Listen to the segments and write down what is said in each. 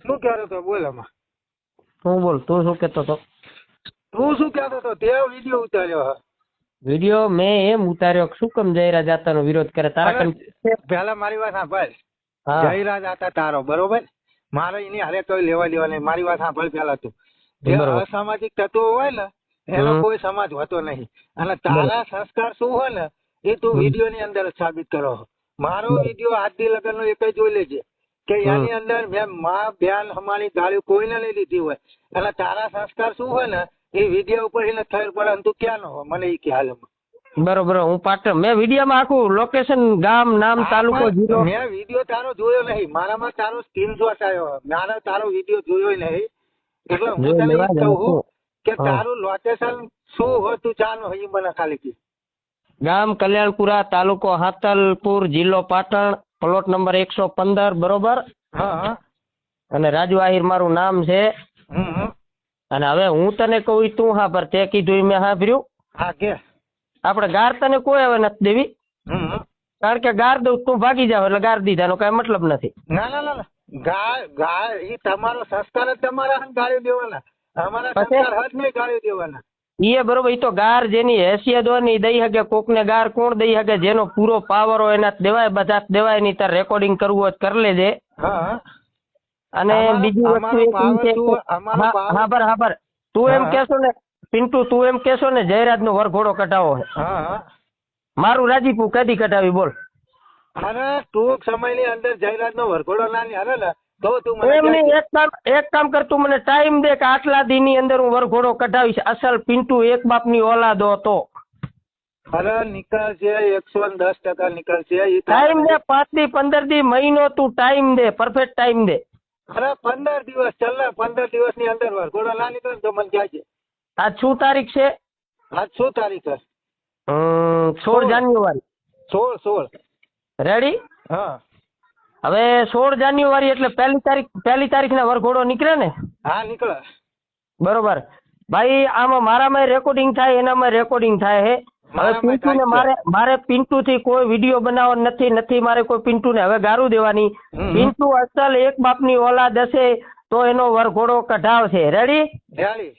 શું કહેતો તો બોલ આમાં? તું બોલ, તું શું કહેતો હતો? તું શું કહેતો તો? તે વિડીયો ઉતાર્યો હે. વિડીયો મેં એમ ઉતાર્યો કે શું કેમ જયરાજ આતાનો વિરોધ કરે તારા અરે, કન? પહેલા મારી વાત સાંભળ. હા જયરાજ આતા તારો બરોબર, મારે એની હારે કોઈ લેવા દેવા નહીં. મારી વાત સાંભળ પહેલા તું. જે બરોબર. અસામાજિક તત્વો હોય ને એનો હમ. કોઈ સમાજ હોતો નહીં. અને તારા સંસ્કાર શું હોય ને એ તું હમ. વિડીયો ની અંદર જ સાબિત કરો. મારો બરોબર. વિડીયો આજથી લગન નો એક જ જોઈ લેજે કે એની અંદર મેં માં બેન અમારી ગાળી કોઈને નહીં લીધી હોય. અને તારા સંસ્કાર શું હોય ને એ વિડીયો ઉપર એને ખબર પડે અને તું ક્યાં નો હોય મને એ ખ્યાલ એમાં. બરોબર, હું પાટણ મેં વિડીયોમાં આખું લોકેશન, ગામ, નામ, તાલુકો, જિલ્લો. મેં વિડીયો તારો જોયો નહીં. મારામાં તારો સ્ક્રીનશોટ આવ્યો. મારે તારો વિડીયો જોયો નહીં. એટલે હું જોઈ તને લેવા એમ દે ને કહું શું? કે હા. તારું લોકેશન શું હોય તું ચાનો હોય એ મને ખાલી કે. ગામ કલ્યાણપુરા, તાલુકો હાતલપુર, જિલ્લો પાટણ, પ્લોટ નંબર 115, બરોબર. હા હા. અને રાજુ આહિર મારું નામ છે. હમ. અને હવે હું તને કહું ઈ તું હા પર તે કીધું ઈ મેં સાંભળ્યું. હા કે. આપણે ગાર તને કોઈ હવે નથી દેવી, હમ. કારણ કે ગાર દઉં તું ભાગી જાવ એટલે ગાર દીધાનો કઈ મતલબ નથી. ના ના ના ના. ગાય એ તમારો સંસ્કાર જ તમારા હાથ ગાળી દેવાના. અમારા પછી? સંસ્કાર હાથ નહીં ગાળી દેવાના. ઈ બરોબર, ઈ તો ગાર જેની હેસિયત હોય ને ઈ દઈ શકે. કોકને ગાર કોણ દઈ શકે? જેનો પૂરો પાવર હોય એના દેવાય, બધા દેવાય. નહીં તાર રેકોર્ડિંગ કરવું હોય તો કરી લેજે. હા હા. અને અમારો- બીજી વસ્તુ અમારો એ power છે શું? અમારો હા power- હા બર હા બર તું એમ હા. કેશો ને પિન્ટુ, તું એમ કેશો ને જયરાજ નો વરઘોડો કઢાવો છે. હા હા. મારું રાજીપુર કદી કઢાવી બોલ? અને ટૂંક સમયની અંદર જયરાજ નો વરઘોડો ના હારે ને તો તું મને એમ નહીં, કહેજે. એક કામ કર, તું મને ટાઈમ દે કે આટલા દી ની અંદર હું વરઘોડો કઢાવીશ. અસલ પિન્ટુ એક બાપની ઓલાદો હતો. અરે નીકળશે 110% નીકળશે. ઈ ટાઈમ તારે- દે, 5 દી 15 દી મહિનો તું ટાઈમ દે, પરફેક્ટ ટાઈમ દે. અરે 15 દિવસ ચાલે. 15 દિવસ ની અંદર વરઘોડો ના નીકળે ને તો મને કહેજે. આજ શું તારીખ છે? આજ શું તારીખ છે? 16 જાન્યુઆરી. 16. રેડી? હા હવે 16 જાન્યુઆરી એટલે પહેલી તારીખના વરઘોડો નીકળે ને? હા નીકળે. બરોબર ભાઈ, આમાં મારામાં રેકોર્ડિંગ થાય, એનામાં રેકોર્ડિંગ થાય હે. હવે મારામાં પિન્ટુને થાય છે. મારે પિન્ટુ થી કોઈ વિડીયો બનાવવાનો નથી મારે કોઈ પિન્ટુને હવે ગારું દેવાની. હમ. પિન્ટુ અસલ એક બાપની ઓલાદ હશે તો એનો વરઘોડો કઢાવશે. રેડી? રેડી.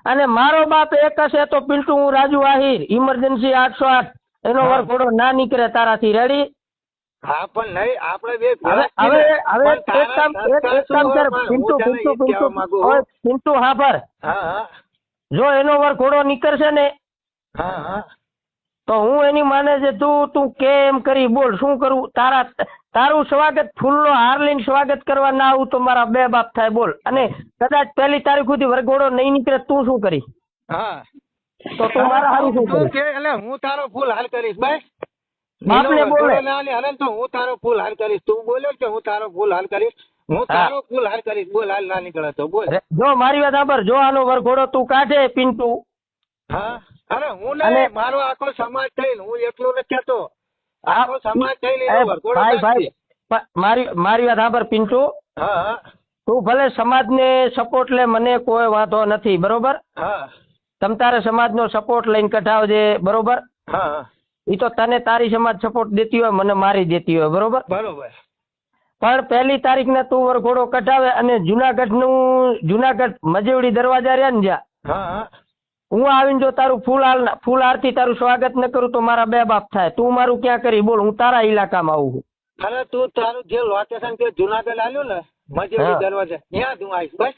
અને મારો બાપ એક હશે તો પિન્ટુ, હું રાજુ આહિર, ઇમરજન્સી 808, એનો હા. વરઘોડો ના નીકળે તારાથી. રેડી? હા પણ નહીં આપણે બે હવે ભેળા જ હવે છીએ. હવે પણ તારા એક કામ સંસ્કાર શું કર હોય પણ પિન્ટુ, હું તને ઈ જ કહેવા માંગુ ઓય છું. પિન્ટુ હા પર, હા હા. જો એનો વરઘોડો નીકળશે ને હા હા. તો હું એની માને છે તું કે એમ કરી બોલ. શું કરું? તારું સ્વાગત, ફૂલનો હાર લઈને સ્વાગત કરવા ના આવું તો મારા બે બાપ થાય. બોલ. અને કદાચ પહેલી તારીખ સુધી વરઘોડો નહીં નીકળે તું શું કરી? હા. તો તું મારા હારું શું તું કરી? કે એટલે હું તારો ફૂલ હાલ કરીશ બસ. બાપને એનો બોલે. વરઘોડો ના લે હાલે ને તો હું તારો ફૂલ હાલ કરીશ. તું બોલ્યો કે હું તારો ફૂલ હાલ કરીશ. હું હા. તારો ફૂલ હાલ કરીશ. બોલ હાલ ના નીકળે તો બોલ. જો મારી વાત સાંભળ, જો આનો વરઘોડો તું કાઢે પિન્ટુ, હા. અરે હું અને- નહીં, મારો આખો સમાજ થઈને, હું એકલો નથી કહેતો. આખો સમાજ થઈને એનો એ વરઘોડો ભાઈ કાઢશે. મારી વાત સાંભળ પિન્ટુ, હા હા. તું ભલે સમાજને સપોર્ટ લે, મને કોઈ વાંધો નથી. બરોબર? હા તમ તારે સમાજનો સપોર્ટ લઈને કઢાવજે. બરોબર? હા હા. ઈ તો તને તારી સમાજ સપોર્ટ દેતી હોય, મને મારી દેતી હોય. બરોબર? બરોબર. પણ પહેલી તારીખને તું વરઘોડો કઢાવે અને જુનાગઢ મજેવડી દરવાજા રહ્યા ને જ્યાં, હા હા. હું આવીને જો તારું ફૂલ હારથી તારું સ્વાગત ન કરું તો મારા બે બાપ થાય. તું મારું ક્યાં કરી બોલ? હું તારા ઇલાકામાં આવું છું. અરે તું તારું જે લોકેશન તે જુનાગઢ આલ્યું ને મજેડી હા. દરવાજા ત્યાં હું આવીશ બસ.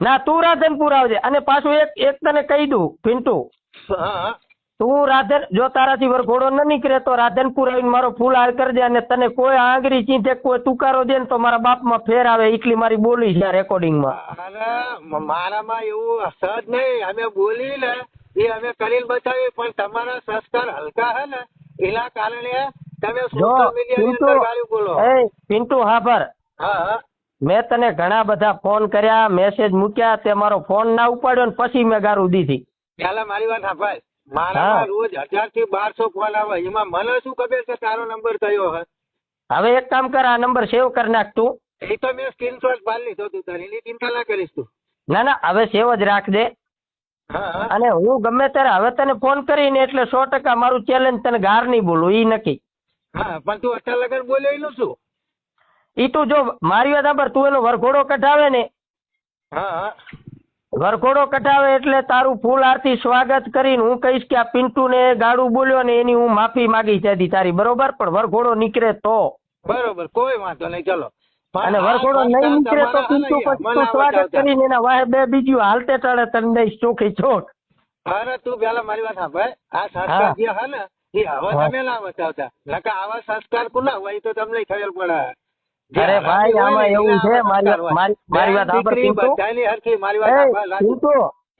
ના, તું રાધનપુર આવજે. અને પાછું એક તને કહી દઉં પિન્ટુ, હા હા. તું જો તારાથી વરઘોડો ન નીકળે તો રાધનપુર આવીને મારો ફૂલ હાર કરજે. અને તને કોઈ આંગળી ચીંધે કોઈ તુકારો દે ને તો મારા બાપમાં ફેર આવે. એટલી મારી બોલી છે રેકોર્ડિંગમાં. અરે મારામાં એવું સહજ નહીં. અમે બોલી ને એ અમે કરીને બતાવી પણ તમારા સંસ્કાર હલકા હે ને એના કારણે તમે જો સોશિયલ મીડિયાની પિન્ટુ, અંદર ગાળ્યું બોલો. પિન્ટુ હા પર, હા હા. મેં તને ઘણા બધા ફોન કર્યા, મેસેજ મૂક્યા, તે મારો ફોન ના ઉપાડ્યો ને પછી મેં ગારું દીધી. પેલા મારી વાત સાંભળ. મારામાં રોજ 1000 થી 1200 ફોન આવે. એમાં મને શું ખબર કે તારો નંબર કયો હે? હવે એક કામ કર, આ નંબર સેવ કરી નાખ તું. એ તો મેં સ્ક્રીનશોટ પાડી લીધો તું તારી. એની ચિંતા ના કરીશ તું. ના હવે સેવ જ રાખજે. હા હા. અને હું ગમે ત્યારે હવે તને ફોન કરીને એટલે 100% મારું ચેલેન્જ તને ગાર નહીં બોલું, ઈ નક્કી. હા પણ તું અત્યાર લગન બોલ્યો એનું શું? ઈ તું જો મારી વાત સાંભળ, તું એનો વરઘોડો કઢાવે ને, હા હા વરઘોડો કઢાવે એટલે તારું ફૂલ આરતી સ્વાગત કરીને હું કહીશ કે આ પિન્ટુને ગાળું બોલ્યો ને એની હું માફી માગી છે તારી, બરોબર? પણ વરઘોડો નીકળે તો, બરોબર, કોઈ વાંધો નહીં, ચલો. પણ અને આ વરઘોડો નહીં સંસ્કાર નીકળે તો તમારા પિન્ટુ હે ને, પછી તું મને સ્વાગત આવતા. કરીને એના વાહે બે બીજું હાલતે ટાળે તને દઈશ ચોખી ચોટ. અરે તું પેલા મારી વાત સાંભળ, આ હા. સંસ્કાર જે હે ને એ હવે હા. તમે ના બતાવતા, નકર આવા સંસ્કાર કોના હોય એ તો તમને ખબર પડે. જે અરે ભાઈ, હરામી હોય આમાં ને એવું એના છે, આવા મારી સંસ્કાર હોય. મારી વાત બેન સાંભળ દીકરી પિન્ટુ. બધાની હરખી, મારી વાત એ સાંભળ રાજુ. પિન્ટુ,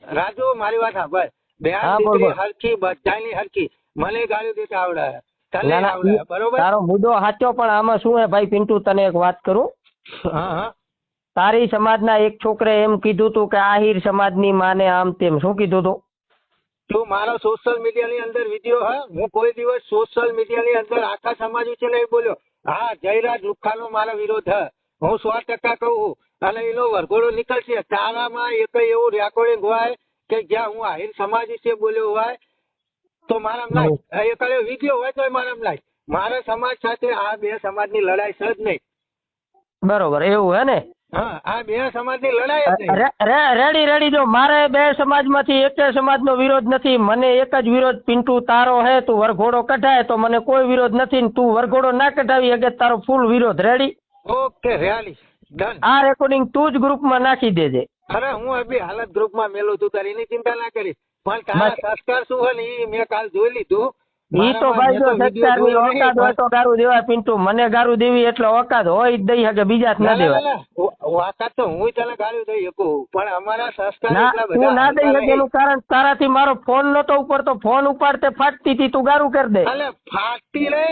રાજુ મારી વાત સાંભળ, બેન હા, બોલ, દીકરી બોલ. હરખી બધાની હરખી. મને ગાળ્યું દેતા આવડે, તને ના ના, આવડે, બરોબર? તારો મુદ્દો સાચો, પણ આમાં શું હે ભાઈ પિન્ટુ, તને એક વાત કરું. હા હા તારી સમાજના એક છોકરે એમ કીધું તું કે આહિર સમાજની માને આમ તેમ, શું કીધું તું? તું મારો સોશિયલ મીડિયાની અંદર વિડીયો હા, હું કોઈ દિવસ સોશિયલ મીડિયાની અંદર આખા સમાજ વિશે નહીં બોલ્યો. હા, જયરાજ લુખ્ખાનો મારો વિરોધ હે, હું 100% કહું છું. અને એનો વરઘોડો નીકળશે, તારામાં એક એવું રેકોર્ડિંગ હોય કે જ્યાં હું આહિર સમાજ વિશે બોલ્યો હોય તો મારામ લાય, એક વિડીયો હોય તો મારામ લાય. મારા સમાજ સાથે આ બે સમાજની લડાઈ છે જ નહીં. બરોબર, એવું હે ને? હા, આ બે સમાજની લડાઈ જ નહીં. રેડી રેડી, જો મારે બે સમાજમાંથી એક સમાજનો વિરોધ નથી, મને એક જ વિરોધ પિન્ટુ તારો હે. તું વરઘોડો કઢાય તો મને કોઈ વિરોધ નથી, ને તું વરઘોડો ના કઢાવી શકે તારો ફૂલ વિરોધ. રેડી? Okay, ready, done. આ રેકોર્ડિંગ તું જ ગ્રુપમાં નાખી દેજે. અરે હું અભી હાલત ગ્રુપમાં મેલું છું, તારી એની ચિંતા ના કરીશ. પણ તારા સંસ્કાર શું હોય ને એ મેં કાલ જોઈ લીધું. ઈ તો ભાઈ જો સરકારની ઓકાત હોય તો ગારું દેવાય પિન્ટુ. મને ગારું દેવી એટલે ઓકાત હોય જ દઈ શકે, બીજા જ ના દેવાય. વાકાત તો હું તને ગાળ્યું દઈ શકું, પણ અમારા સંસ્કાર ના, એટલા તું ના દઈ બધા શકે એનું કારણ તારાથી મારો ફોન નતો ઉપર, તો ફોન ઉપાડતે ફાટતી હતી, તું ગારું કરી દે. અલે ફાટતી રે,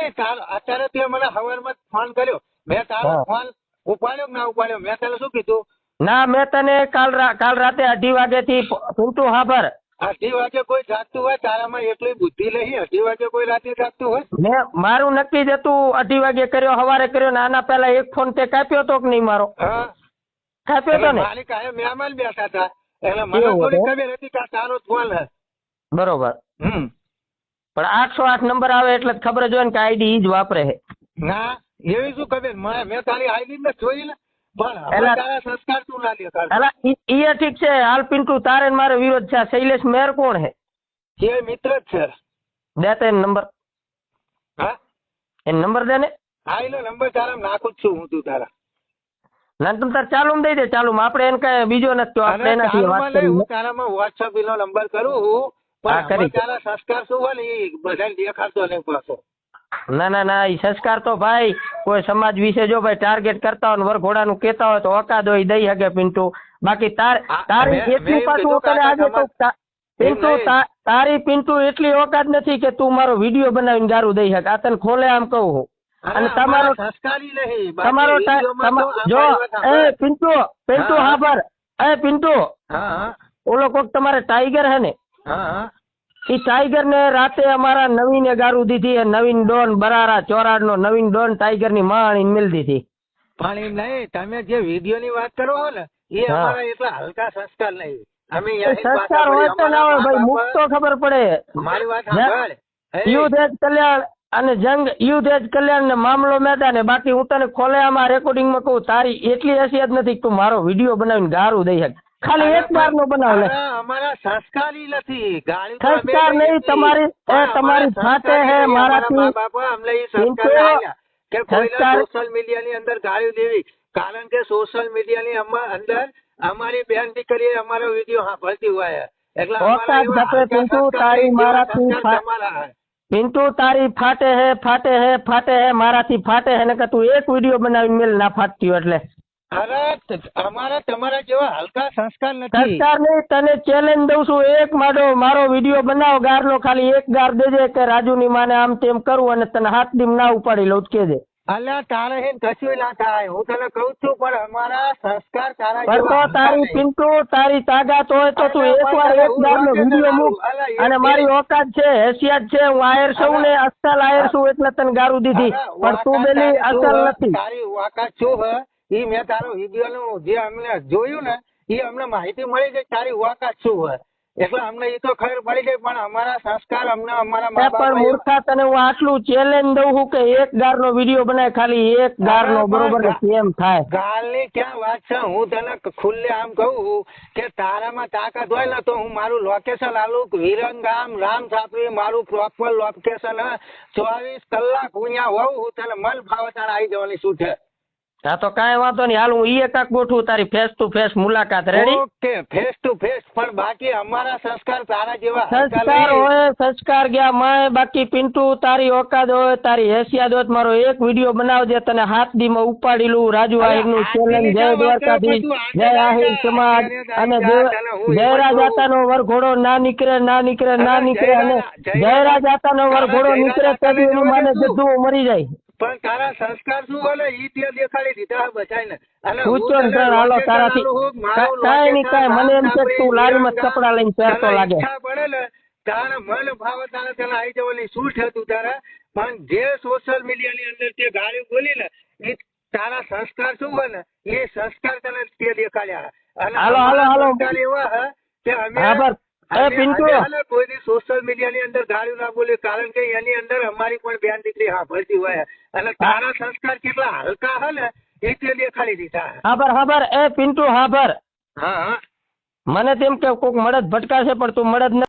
અત્યારે તે મને હવારમાં ફોન કર્યો, મેં તારો હા. ફોન ઉપાડ્યો કે ના ઉપાડ્યો? મેં તને શું કીધું? ના, મેં તને કાલ રાતે 2:30 વાગ્યાથી પિન્ટુ હાભર, 8 વાગે કોઈ જાગતું હોય, તારામાં એટલી બુદ્ધિ નહીં, 8 વાગે કોઈ રાતે જાગતું હોય? મેં મારું નક્કી જ હતું 2:30 વાગે કર્યો, સવારે કર્યો ને આના પહેલા એક ફોન તે કાપ્યો તો કે નહીં મારો? હા, કાપ્યો તો ને? મારી કાંઈ મહેમાન બેઠા હતા એટલે મને થોડી ખબર હતી કે આ તારો જ ફોન હે. બરોબર. પણ 808 નંબર આવે એટલે જ ખબર જ હોય ને કે આઈડી ઈ જ વાપરે છે. ના, એવી શું ખબર? મેં તારી આઈડી ને જોઈ ને, પણ હવે એલા- તારા સંસ્કાર તું ના દેખાડ. અલા ઈ ઠીક છે, હાલ પિન્ટુ તારે ને મારે વિરોધ છે. આ શૈલેષ મેર કોણ હે? એ મિત્ર જ છે. દે તે નંબર, હા, એ નંબર દે ને. હા, એનો નંબર તારા નાખું જ છું હું, તું તારા. ના તમે તાર ચાલુમાં દઈ દે, ચાલુમાં. આપણે એને કઈ બીજો નથી તો આપણે અને એનાથી વાત ચાલુમાં નહીં, કરી. હું તારામાં વોટ્સઅપ નો નંબર કરું હા, પણ કરી હવે દે. તારા સંસ્કાર શું હોય ને એ બધાને દેખાડતો નહીં પાછો. ના ના ના, ઈ સંસ્કાર તો ભાઈ કોઈ સમાજ વિશે જો ભાઈ ટાર્ગેટ કરતા હોય ને વરઘોડાનું કેતા હોય તો ઓકાદ હોય દઈ શકે પિન્ટુ. બાકી તારી મેં એટલી એમ પાછું કીધું કે તને આ આજે તો સમાજ- પિન્ટુ એમ નહીં. તારી પિન્ટુ એટલી ઓકાત નથી કે તું મારો વિડીયો બનાવીને ગારું દઈ શકે. આ તને ખોલે આમ કહું હું. અને તમારો સંસ્કારી નહીં, બાકી તમારો વિડીયોમાં તો જો અમારી વાત સાંભળ. પિન્ટુ હા. હાભર, પિન્ટુ હા હા ઓલો કોક તમારે ટાઈગર હે ને, હા હા ઈ ટાઈગર ને રાતે અમારા નવીને ગારું દીધી. નવીન ડોન બરારા ચોરાડ નો નવીન ડોન ટાઈગર ની માણી મિલ દીધી. પણ એમ નહીં, તમે જે વિડીયો ની વાત કરો છો ને એ હા. અમારા એટલા હલકા સંસ્કાર નહીં. અમે એ યાહીન પાછા સંસ્કાર હોય પડી, તો ના હોય અમારા ભાઈ, મા મુખ તો બાપ- ખબર પડે. મારી વાત સાંભળ. એ, યુદ્ધ જ કલ્યાણ અને જંગ, યુદ્ધ જ કલ્યાણ ને મામલો મેદાને. બાકી હું તને ખોલે આમાં રેકોર્ડિંગ માં કહું, તારી એટલી હસિયત નથી કે તું મારો વિડીયો બનાવીને ગારું દઈ શકે. ખાલી એક વાર નો બનાવ લે. અરે, અમારા સંસ્કારી નથી, ગાળી તો અમે સંસ્કાર દઈએ નહીં, છીએ. તમારી પણ તમારી અમારા ફાટે સંસ્કારી હે નહીં, મારાથી. અમારા મા બાપા અમને એ સંસ્કાર પિન્ટુ, આપ્યા કે કોઈને સંસ્કાર- સોશિયલ મીડિયા ની અંદર ગાળી દેવી, કારણ કે સોશિયલ મીડિયા ની અંદર અમારી બેન દીકરી અમારો વિડીયો સાંભળતી હોય એટલે અમારા ઓકાત એવા ઘટે હલકા પિન્ટુ, સંસ્કાર તારી નહીં, જેવા મારાથી સંસ્કાર તમારા હે. પિન્ટુ તારી ફાટે હે મારાથી ફાટે હે ને કે તું એક વિડીયો બનાવીને મેલ ના ફાટતી હોય એટલે. અરે અમારા તમારા જેવા હલકા સંસ્કાર નથી. સંસ્કાર નહીં, તને ચેલેન્જ દઉં છું, એક મારો વિડીયો બનાવો ગારનો, ખાલી એક ગાર દેજે કે રાજુની માને આમ તેમ કરું અને તને હાથ ડીમ ના ઉપાડી લઉં તો કેજે. અલ્યા તારે હે ને કશું ના થાય, હું તને કહું છું, પણ અમારા સંસ્કાર તારા પણ જેવા તો હલકા તારી નહીં. પિન્ટુ તારી તાકાત હોય તો તું અલ્યા એકવાર ભાઈ, એક હું ગારનો રોજ વિડીયો જણાવું. મૂક. અલ્યા, એક અને મારી મિનિટ. ઓકાત છે, હેસિયત છે, હું આયર છું ને અસલ આયર છું એટલે તને ગારું દીધી. અરે, પણ તું વાકાત બેલી તારી અસલ શું હે? નથી. તારી વાકાત શું હે? ઈ મેં તારો વિડીયો નું જે અમને જોયું ને એ અમને માહિતી મળી કે તારી વાકાત શું હોય એટલે અમને એ તો ખબર પડી ગઈ, પણ અમારા સંસ્કાર અમને અમારા એ મા પણ બાપ મૂર્ખા તને હું આટલું ચેલેન્જ દઉં છું કે એક ગારનો વિડીયો બનાય, ખાલી એક ગારનો, બરોબર ને? કેમ થાય? ગાલની ક્યાં વાત છે? હું તને ખુલ્લે આમ કહું છું કે તારામાં તાકાત હોય ને તો હું મારું લોકેશન આલું, વિરંગામ રામ છાપરી મારું પ્રોપર લોકેશન, 24 કલાક હું અહીંયા હોઉં, હું તને મન ભાવે તારે આવી જવાની શું છે? હા તો કાંઈ વાંધો નહીં, હાલ હું ઈ કાક ગોઠવું તારી ફેસ ટુ ફેસ મુલાકાત. Ready? Okay, face to face. પણ બાકી અમારા સંસ્કાર તારા જેવા સંસ્કાર હોય, સંસ્કાર ગયા માય. બાકી પિન્ટુ તારી ઓકાત હોય, તારી હેસિયત હોય, મારો એક વિડીયો બનાવજે, તને 7 દી માં ઉપાડી લઉં. રાજુ આહિરનું ચેલેન્જ, જય દ્વારકાધીશ, જય આહિર સમાજ અને જયરાજ આતાનો વરઘોડો ના નીકળે, ના નીકળે, ના નીકળે, અને જયરાજ આતાનો વરઘોડો નીકળે તો બી એની માને જદ્દું મરી જાય. પણ તારા સંસ્કાર શું બોલે ઈ તે દેખાડી દીધા બચાઈને. અને પૂછો ને તાર હાલો તારાથી કાંઈ નહીં, કાંઈ. મને એમ છે કે તું લારીમાં કપડા લઈને પહેરતો લાગે. ઈચ્છા પડે ને તારે મન ભાવે તારે તને આવી જવાની શું છે તું તારે. પણ જે સોશિયલ મીડિયા ની અંદર તે ગાળી બોલી ને એ તારા સંસ્કાર શું હોય ને એ સંસ્કાર તને તે દેખાડ્યા. અને હાલો, હાલો, હાલો. સંસ્કાર એવા હે કે અમે હા બસ. એ પિન્ટુ, કોઈ સોશિયલ મીડિયા ની અંદર ગાળ્યું ના બોલ્યું, કારણ કે એની અંદર અમારી પણ બેન દીકરી સાંભળતી હોય. અને તારા સંસ્કાર કેટલા હલકા હે ને એ તે દેખાડી દીધા. હાબર. એ પિન્ટુ હાબર. હા. મને તેમ કે કોક મળદ ભટકાશે પણ તું મળદ